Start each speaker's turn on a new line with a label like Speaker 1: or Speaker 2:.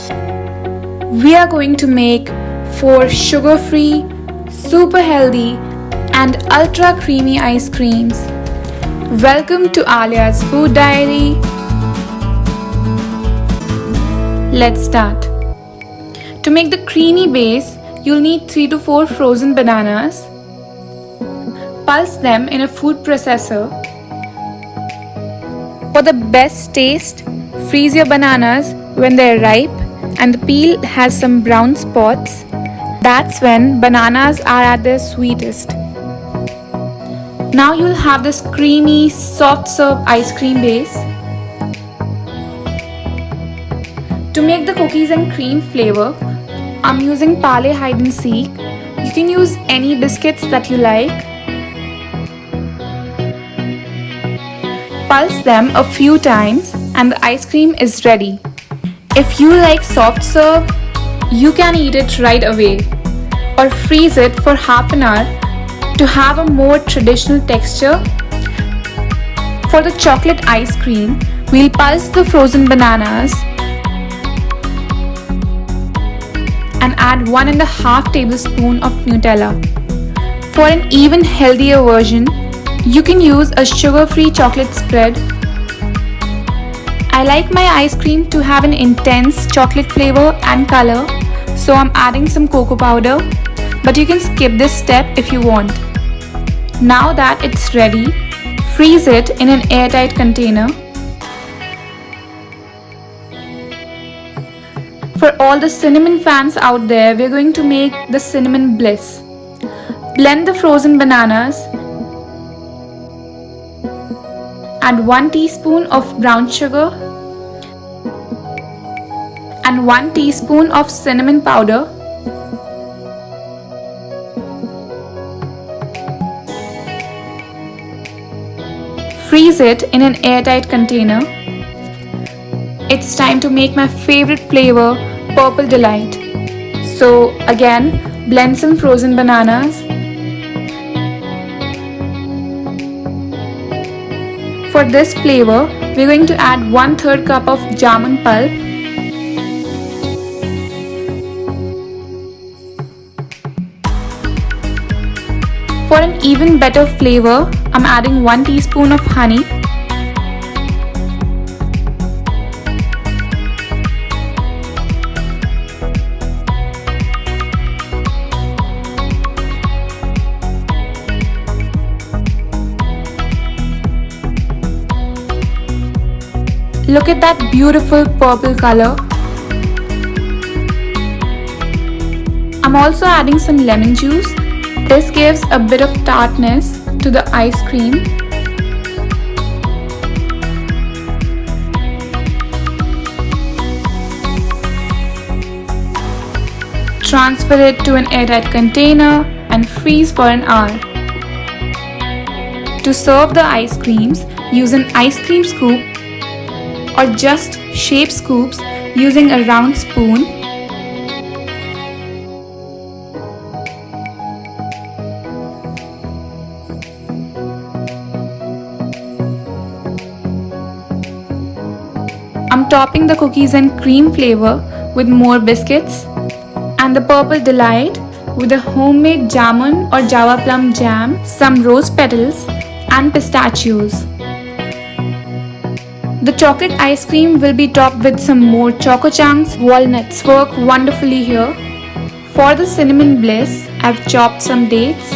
Speaker 1: We are going to make 4 sugar-free, super healthy and ultra creamy ice creams. Welcome to Alia's Food Diary. Let's start. To make the creamy base, you'll need 3 to 4 frozen bananas. Pulse them in a food processor. For the best taste, freeze your bananas when they're ripe and the peel has some brown spots. That's when bananas are at their sweetest. Now you'll have this creamy, soft serve ice cream base. To make the cookies and cream flavor, I'm using Parle G Hide and Seek. You can use any biscuits that you like. Pulse them a few times and the ice cream is ready. If you like soft serve, you can eat it right away or freeze it for half an hour to have a more traditional texture. For the chocolate ice cream, we'll pulse the frozen bananas and add 1.5 tablespoons of Nutella. For an even healthier version, you can use a sugar-free chocolate spread. I like my ice cream to have an intense chocolate flavor and color, so I'm adding some cocoa powder, but you can skip this step if you want. Now that it's ready, freeze it in an airtight container. For all the cinnamon fans out there, we're going to make the cinnamon bliss. Blend the frozen bananas. Add 1 teaspoon of brown sugar and 1 teaspoon of cinnamon powder. Freeze it in an airtight container. It's time to make my favorite flavor, Purple Delight. So again, blend some frozen bananas. For this flavor, we're going to add 1/3 cup of jamun pulp. For an even better flavor, I'm adding 1 teaspoon of honey. Look at that beautiful purple color. I'm also adding some lemon juice. This gives a bit of tartness to the ice cream. Transfer it to an airtight container and freeze for an hour. To serve the ice creams, use an ice cream scoop or just shape scoops using a round spoon. I'm topping the cookies and cream flavor with more biscuits and the Purple Delight with a homemade jamun or java plum jam, some rose petals and pistachios. The chocolate ice cream will be topped with some more choco chunks. Walnuts work wonderfully here. For the cinnamon bliss, I've chopped some dates